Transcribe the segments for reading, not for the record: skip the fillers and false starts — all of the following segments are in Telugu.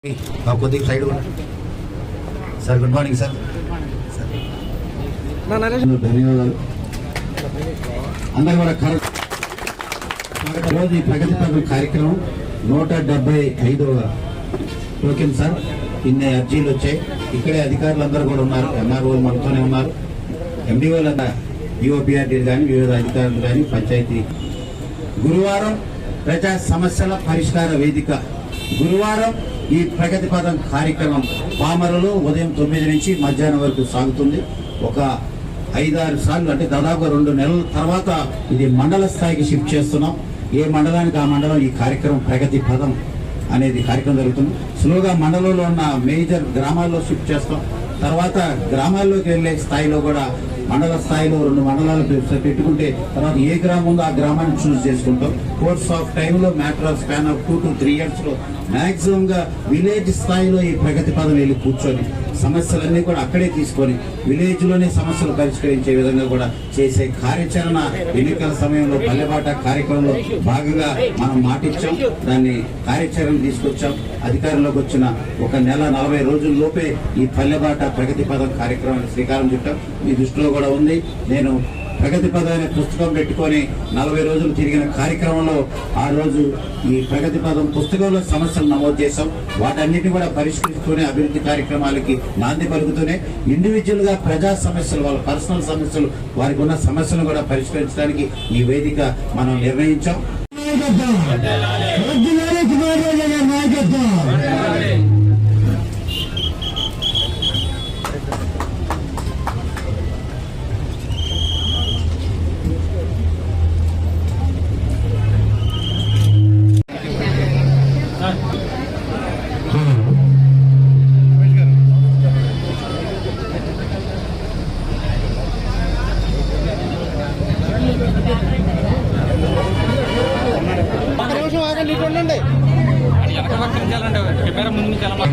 కొద్దిగా side sir. Good morning sir. ధన్యవాదాలు అందరూ కూడా. రోజు ఈ ప్రగతి పథకం కార్యక్రమం 175వ టోకెన్ సార్. ఇన్ని అర్జీలు వచ్చాయి. ఇక్కడే అధికారులు అందరూ కూడా ఉన్నారు. ఎంఆర్ఓలు మనతోనే ఉన్నారు. ఎండిఓలు యుఓపిఆర్డీలు కానీ వివిధ అధికారులు కానీ పంచాయతీ. గురువారం ప్రజా సమస్యల పరిష్కార వేదిక. గురువారం ఈ ప్రగతి పథం కార్యక్రమం పామరలో ఉదయం 9 నుంచి మధ్యాహ్నం వరకు సాగుతుంది. ఒక 5-6 సార్లు అంటే దాదాపు 2 నెలల తర్వాత ఇది మండల స్థాయికి షిఫ్ట్ చేస్తున్నాం. ఏ మండలానికి ఆ మండలం ఈ కార్యక్రమం ప్రగతి పథం అనేది కార్యక్రమం జరుగుతుంది. స్లోగా మండలంలో ఉన్న మేజర్ గ్రామాల్లో షిఫ్ట్ చేస్తాం. తర్వాత గ్రామాల్లోకి వెళ్ళే స్థాయిలో కూడా మండల స్థాయిలో 2 మండలాలు పెట్టుకుంటే తర్వాత ఏ గ్రామం ఉందో ఆ గ్రామాన్ని చూస్ చేసుకుంటాం. కోర్స్ ఆఫ్ టైంలో matter of span of 2 to 3 years లో మాక్సిమం గా విలేజ్ స్థాయిలో ఈ ప్రగతి పదం వెళ్ళి కూర్చొని సమస్యలన్నీ కూడా అక్కడే తీసుకొని విలేజ్ లోనే సమస్యలు పరిష్కరించే విధంగా కూడా చేసే కార్యాచరణ ఎన్నికల సమయంలో పల్లెబాట కార్యక్రమంలో భాగంగా మనం మాటిచ్చాం. దాన్ని కార్యాచరణ తీసుకొచ్చాం. అధికారంలోకి వచ్చిన 1 నెల 40 రోజుల లోపే ఈ పల్లెబాట ప్రగతి పదం కార్యక్రమానికి శ్రీకారం చుట్టాం. మీ దృష్టిలో కూడా ఉంది. నేను ప్రగతి పద అనే పుస్తకం పెట్టుకొని 40 రోజులు తిరిగిన కార్యక్రమంలో ఆ రోజు ఈ ప్రగతి పదం పుస్తకంలో సమస్యలు నమోదు చేశాం. వాటన్నిటిని కూడా పరిష్కరిస్తూనే అభివృద్ధి కార్యక్రమాలకి నాంది పలుకుతూనే ఇండివిజువల్ గా ప్రజా సమస్యలు, వాళ్ళ పర్సనల్ సమస్యలు, వారికి ఉన్న సమస్యలను కూడా పరిష్కరించడానికి ఈ వేదిక మనం నిర్ణయించాం.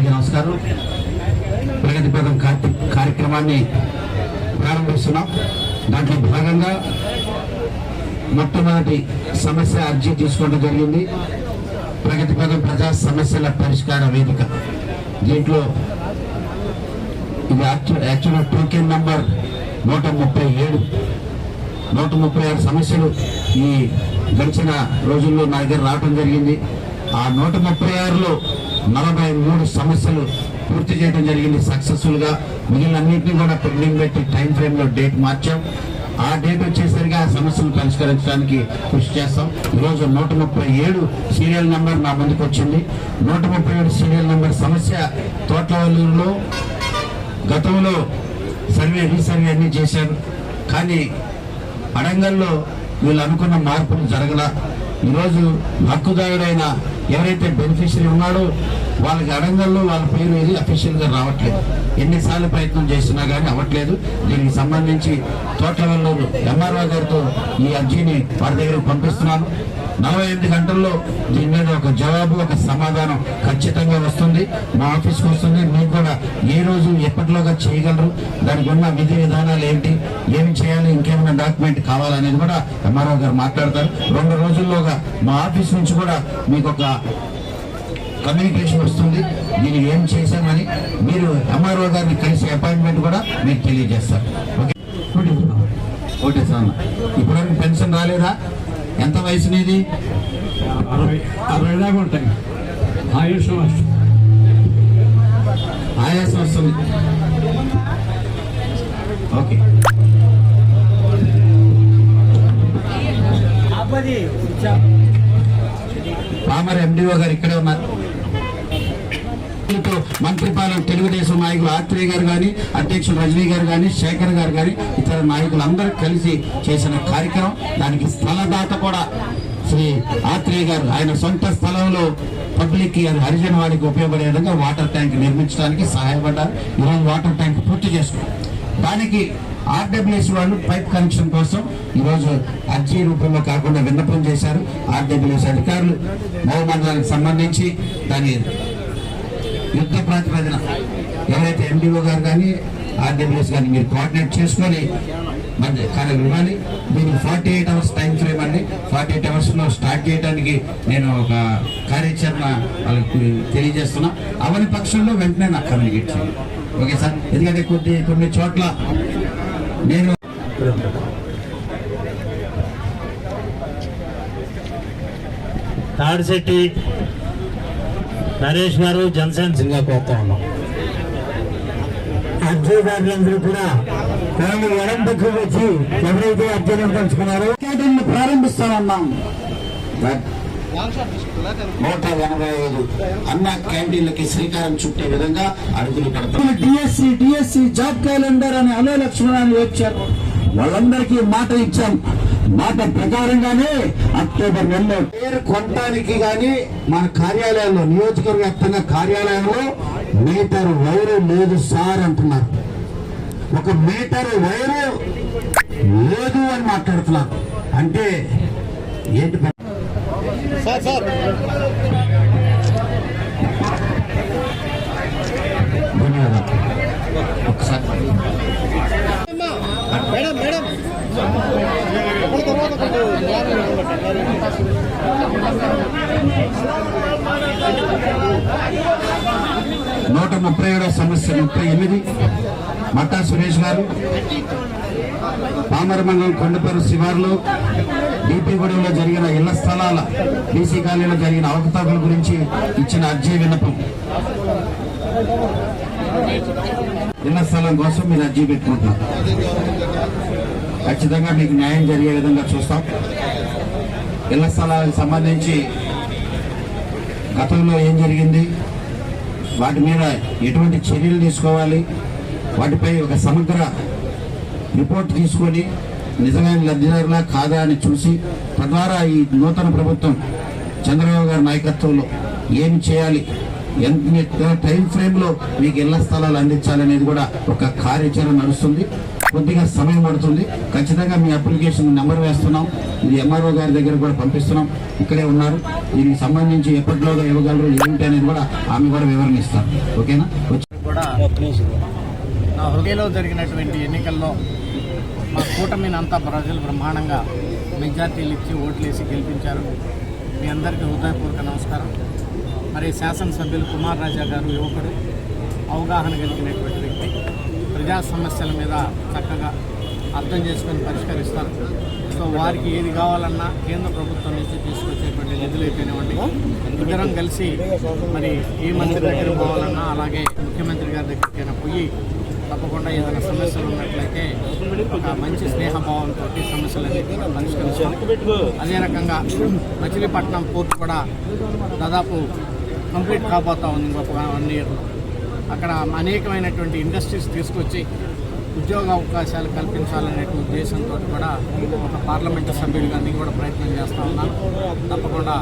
నమస్కారం. ప్రగతి పథం కార్యక్రమాన్ని ప్రారంభిస్తున్నాం. దాంట్లో భాగంగా మొట్టమొదటి సమస్య అర్జీ తీసుకోవడం జరిగింది. ప్రగతి పథం ప్రజా సమస్యల పరిష్కార వేదిక. దీంట్లో ఇది యాక్చువల్ టోకెన్ నంబర్ 137. 136 సమస్యలు ఈ గడిచిన రోజుల్లో నా దగ్గర రావడం జరిగింది. ఆ 136లో 43 సమస్యలు పూర్తి చేయడం జరిగింది సక్సెస్ఫుల్ గా. మిగిలిన అన్నింటినీ కూడా పెండింగ్ పెట్టి టైం ఫ్రేమ్ లో డేట్ మార్చాం. ఆ డేట్ వచ్చేసరికి ఆ సమస్యలు పరిష్కరించడానికి కృషి చేస్తాం. ఈరోజు 137 సీరియల్ నెంబర్ నా ముందుకు వచ్చింది. 137 సీరియల్ నెంబర్ సమస్య తోట్లవల్లూరులో గతంలో రీసర్వే అన్ని చేశారు. కానీ అడంగల్లో వీళ్ళు అనుకున్న మార్పులు జరగల. ఈరోజు హక్కుదారుడైన ఎవరైతే బెనిఫిషియరీ ఉన్నాడో వాళ్ళకి అడంగల్లో వాళ్ళ పేరు ఏది అఫీషియల్ గా రావట్లేదు. ఎన్నిసార్లు ప్రయత్నం చేస్తున్నా కానీ అవ్వట్లేదు. దీనికి సంబంధించి తోట్లవల్లూరు ఎంఆర్ఓ గారితో ఈ అర్జీని వారి దగ్గరకు పంపిస్తున్నాను. 48 గంటల్లో దీని మీద ఒక జవాబు, ఒక సమాధానం ఖచ్చితంగా వస్తుంది. మా ఆఫీస్కి వస్తుంది. మీకు కూడా ఏ రోజు ఎప్పటిలోగా చేయగలరు, దానికి ఉన్న విధి విధానాలు ఏంటి, ఏమి చేయాలి, ఇంకేమైనా డాక్యుమెంట్ కావాలనేది కూడా ఎంఆర్ఓ గారు మాట్లాడతారు. 2 రోజుల్లోగా మా ఆఫీస్ నుంచి కూడా మీకు ఒక కమ్యూనికేషన్ వస్తుంది. దీన్ని ఏం చేశామని మీరు ఎంఆర్ఓ గారిని కలిసి అపాయింట్మెంట్ కూడా మీకు తెలియజేస్తారు. Okay sir. ఇప్పటివరకు పెన్షన్ రాలేదా? ఎంత వయసు నీది? 60 దాకా ఉంటాయి. ఆయాసం వస్తుంది. ఓకే. పామర్ ఎండిఓ గారు ఇక్కడే ఉన్నారు. మంత్రిపాలెం తెలుగుదేశం నాయకులు ఆత్రేయ గారు కానీ, అధ్యక్షులు రజనీ గారు కానీ, శేఖర్ గారు కానీ, ఇతర నాయకులు అందరూ కలిసి చేసిన కార్యక్రమం. దానికి స్థలదాత కూడా శ్రీ ఆత్రేయ గారు ఆయన సొంత స్థలంలో పబ్లిక్ కి హరిజన వారికి ఉపయోగపడే విధంగా వాటర్ ట్యాంక్ నిర్మించడానికి సహాయపడ్డారు. ఈరోజు వాటర్ ట్యాంక్ పూర్తి చేసుకున్నారు. దానికి ఆర్డబ్ల్యూఎస్ వాళ్ళు పైప్ కనెక్షన్ కోసం ఈరోజు అర్జీ రూపంలో కాకుండా విన్నపం చేశారు. ఆర్డబ్ల్యూఎస్ అధికారులు మండలానికి సంబంధించి దాని యుద్ధ ప్రాతిపదిన ఎవరైతే ఎండిఓ గారు కానీ ఆర్డబ్ల్యూఎస్ కానీ మీరు కోఆర్డినేట్ చేసుకొని మధ్య కార్యక్రమం ఇవ్వాలి. దీనికి 48 అవర్స్ టైం ఫ్రేమ్ అండి. 48 అవర్స్లో స్టార్ట్ చేయడానికి నేను ఒక కార్యాచరణ వాళ్ళకి తెలియజేస్తున్నా. అవని పక్షంలో వెంటనే నాకు కమ్యూనికేట్ చేయండి. Okay sir. ఎందుకంటే కొన్ని చోట్ల నేను తాడిశెట్టి నరేష్ గారు జనసేన కోరుతా ఉన్నాం. అర్జీదారులందరూ కూడా వాళ్ళు ఎడం పక్కకు వచ్చి ఎవరైతే అర్జీలను పంచుకున్నారో క్యాంటీన్లు ప్రారంభిస్తామన్నాం. 185 అన్న క్యాంటీన్లకి శ్రీకారం చుట్టే విధంగా అడుగులు పడతాం. డిఎస్సి జాబ్ క్యాలెండర్ అని అనే లక్ష్మణాన్ని వచ్చారు. వాళ్ళందరికీ మాట ఇచ్చాం. మాట ప్రకారంగానే అక్టోబర్ నెలలో పేరు కొనడానికి గాని మన కార్యాలయంలో నియోజకవర్గ వ్యాప్తంగా కార్యాలయంలో మీటర్ వైరు లేదు సార్ అంటున్నారు. ఒక మీటర్ వైరు లేదు అని మాట్లాడుతున్నారు. అంటే ఏంటి ధన్యవాదాలు. ఒకసారి మేడం 137 సమస్య 38 మట్టా సురేష్ గారు పామర మండలం కొండపేరు శివార్లో డీపీగూడెంలో జరిగిన ఇళ్ల స్థలాల బీసీ కాలనీలో జరిగిన అవకతవకల గురించి ఇచ్చిన అర్జీ విన్నపం. ఇళ్ల స్థలం కోసం మీరు అర్జీ పెట్టుకుంటున్నారు. ఖచ్చితంగా మీకు న్యాయం జరిగే విధంగా చూస్తాం. ఇళ్ల స్థలాలకు సంబంధించి గతంలో ఏం జరిగింది, వాటి మీద ఎటువంటి చర్యలు తీసుకోవాలి, వాటిపై ఒక సమగ్ర రిపోర్ట్ తీసుకొని నిజమైన లబ్ధిదారులా కాదా అని చూసి తద్వారా ఈ నూతన ప్రభుత్వం చంద్రబాబు గారి నాయకత్వంలో ఏమి చేయాలి, ఎంత టైం ఫ్రేమ్లో మీకు ఇళ్ల స్థలాలు అందించాలనేది కూడా ఒక కార్యాచరణ నడుస్తుంది. కొద్దిగా సమయం పడుతుంది. ఖచ్చితంగా మీ అప్లికేషన్ నెంబర్ వేస్తున్నాం. ఇది ఎంఆర్ఓ గారి దగ్గర కూడా పంపిస్తున్నాం. ఇక్కడే ఉన్నారు. దీనికి సంబంధించి ఎప్పటిలోగా ఇవ్వగలరు ఏమిటి అనేది కూడా ఆమె కూడా వివరణ ఇస్తారు. ఓకేనా? కూడా నా హృదయంలో జరిగినటువంటి ఎన్నికల్లో మా కూటమిని అంతా ప్రజలు బ్రహ్మాండంగా మెజార్టీలు ఇచ్చి ఓట్లేసి గెలిపించారు. మీ అందరికీ హృదయపూర్వక నమస్కారం. మరి శాసనసభ్యులు కుమార్ రాజా గారు యువకుడు, అవగాహన కలిగినటువంటి వ్యక్తి, ప్రజా సమస్యల మీద చక్కగా అర్థం చేసుకొని పరిష్కరిస్తారు. సో వారికి ఏది కావాలన్నా కేంద్ర ప్రభుత్వం నుంచి తీసుకొచ్చేటువంటి నిధులు అయిపోయినవ్వండి, ఇద్దరం కలిసి మరి ఏ మంత్రి దగ్గర పోవాలన్నా అలాగే ముఖ్యమంత్రి గారి దగ్గరికైనా పోయి తప్పకుండా ఏదైనా సమస్యలు ఉన్నట్లయితే ఒక మంచి స్నేహభావంతో సమస్యలన్నీ కూడా పరిష్కరిస్తాం. అదే రకంగా మచిలీపట్నం పోర్టు కూడా దాదాపు కంప్లీట్ కాబోతా ఉంది ఇంకొక 1 ఇయర్లో. అక్కడ అనేకమైనటువంటి ఇండస్ట్రీస్ తీసుకొచ్చి ఉద్యోగ అవకాశాలు కల్పించాలనే ఉద్దేశంతో కూడా ఒక పార్లమెంటు సభ్యుడిగా నేను కూడా ప్రయత్నం చేస్తూ ఉన్నాను. తప్పకుండా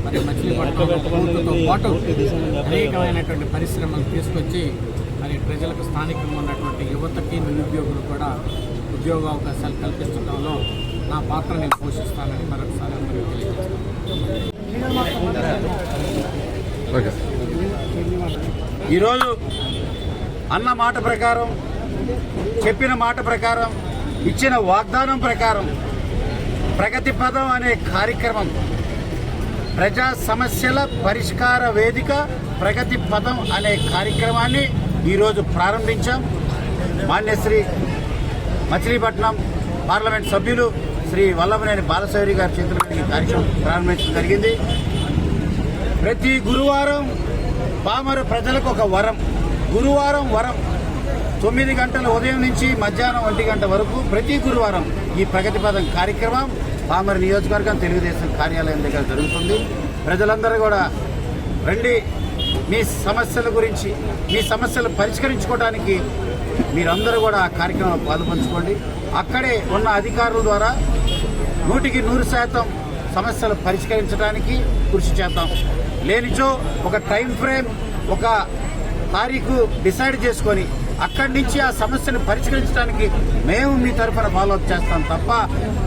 మరి మచిలీపట్నంలో పోర్టుతో పాటు అనేకమైనటువంటి పరిశ్రమలు తీసుకొచ్చి మరి ప్రజలకు స్థానికంగా ఉన్నటువంటి యువతకి నిరుద్యోగులు కూడా ఉద్యోగ అవకాశాలు కల్పించడంలో నా పాత్ర నేను పోషిస్తానని మరొకసారి అందరికీ తెలియజేస్తాను. ఈరోజు అన్న మాట ప్రకారం, చెప్పిన మాట ప్రకారం, ఇచ్చిన వాగ్దానం ప్రకారం ప్రగతి పదం అనే కార్యక్రమం, ప్రజా సమస్యల పరిష్కార వేదిక ప్రగతి పదం అనే కార్యక్రమాన్ని ఈరోజు ప్రారంభించాం. మాన్యశ్రీ మచిలీపట్నం పార్లమెంట్ సభ్యులు శ్రీ వల్లభనేని బాలశౌరి గారి చేతుల మీద ఈ కార్యక్రమం ప్రారంభించడం జరిగింది. ప్రతి గురువారం పామర ప్రజలకు ఒక వరం, గురువారం వరం. 9 గంటల ఉదయం నుంచి మధ్యాహ్నం 1 గంట వరకు ప్రతి గురువారం ఈ ప్రగతి పదం కార్యక్రమం పామర నియోజకవర్గం తెలుగుదేశం కార్యాలయం దగ్గర జరుగుతుంది. ప్రజలందరూ కూడా రండి, మీ సమస్యల గురించి, మీ సమస్యలు పరిష్కరించుకోవడానికి మీరందరూ కూడా ఆ కార్యక్రమంలో పాల్పంచుకోండి. అక్కడే ఉన్న అధికారుల ద్వారా 100కి 100% సమస్యలు పరిష్కరించడానికి కృషి చేద్దాం. లేనిచో ఒక టైం ఫ్రేమ్, ఒక తారీఖు డిసైడ్ చేసుకొని అక్కడి నుంచి ఆ సమస్యను పరిష్కరించడానికి మేము మీ తరఫున ఫాలోఅప్ చేస్తాం తప్ప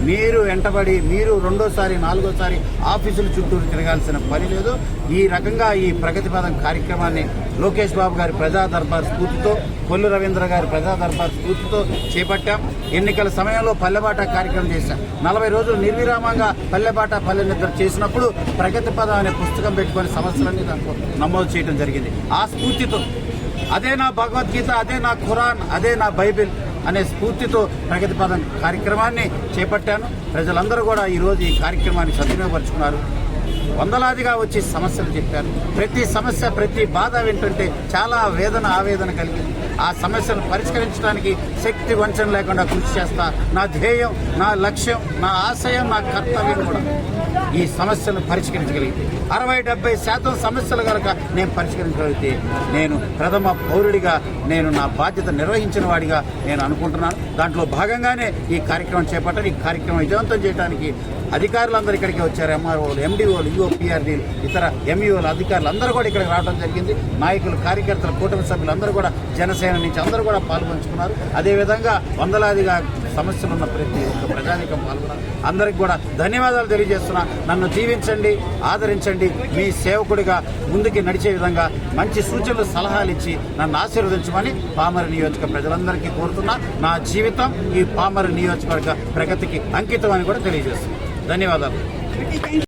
మీరు వెంటబడి మీరు రెండోసారి నాలుగోసారి ఆఫీసుల చుట్టూరు తిరగాల్సిన పని లేదు. ఈ రకంగా ఈ ప్రగతి పథం కార్యక్రమాన్ని లోకేష్ బాబు గారి ప్రజా దర్బార్ స్ఫూర్తితో, కొల్లు రవీంద్ర గారి ప్రజా దర్బార్ స్ఫూర్తితో చేపట్టాం. ఎన్నికల సమయంలో పల్లెబాట కార్యక్రమం చేశాం. 40 రోజులు నిర్విరామంగా పల్లెబాట పల్లె నిద్ర చేసినప్పుడు ప్రగతి పదం అనే పుస్తకం పెట్టుకుని సమస్యలన్నీ దాంట్లో నమోదు చేయడం జరిగింది. ఆ స్ఫూర్తితో అదే నా భగవద్గీత, అదే నా ఖురాన్, అదే నా బైబిల్ అనే స్ఫూర్తితో ప్రగతి పదం కార్యక్రమాన్ని చేపట్టాను. ప్రజలందరూ కూడా ఈరోజు ఈ కార్యక్రమాన్ని సద్వినియోగపరుచుకున్నారు. వందలాదిగా వచ్చి సమస్యలు చెప్పారు. ప్రతి సమస్య, ప్రతి బాధ వింటుంటే చాలా ఆవేదన కలిగింది. ఆ సమస్యను పరిష్కరించడానికి శక్తి వంచన లేకుండా కృషి చేస్తా. నా ధ్యేయం, నా లక్ష్యం, నా ఆశయం, నా కర్తవ్యం కూడా ఈ సమస్యను పరిష్కరించగలిగితే 60-70% సమస్యలు కనుక నేను పరిష్కరించగలిగితే నేను ప్రథమ పౌరుడిగా నేను నా బాధ్యత నిర్వహించిన వాడిగా నేను అనుకుంటున్నాను. దాంట్లో భాగంగానే ఈ కార్యక్రమం చేపట్టారు. ఈ కార్యక్రమం విజయవంతం చేయడానికి అధికారులందరూ ఇక్కడికి వచ్చారు. ఎంఆర్ఓలు, ఎండిఓలు, ఈఓ, పిఆర్డీలు, ఇతర ఎంఈఓలు అధికారులు అందరూ కూడా ఇక్కడికి రావడం జరిగింది. నాయకులు, కార్యకర్తలు, కూటమి సభ్యులు అందరూ కూడా, జనసేన నుంచి అందరూ కూడా పాల్గొంచుకున్నారు. అదేవిధంగా వందలాదిగా సమస్యలు ఉన్న ప్రతి ఒక్క ప్రజానీకం పాల్గొన్నారు. అందరికి కూడా ధన్యవాదాలు తెలియజేస్తున్నా. నన్ను దీవించండి, ఆదరించండి. మీ సేవకుడిగా ముందుకి నడిచే విధంగా మంచి సూచనలు, సలహాలు ఇచ్చి నన్ను ఆశీర్వదించమని పామరు నియోజక ప్రజలందరికీ కోరుతున్నా. నా జీవితం ఈ పామరు నియోజకవర్గ ప్రగతికి అంకితం అని కూడా తెలియజేస్తున్నాను. ధన్యవాదాలు.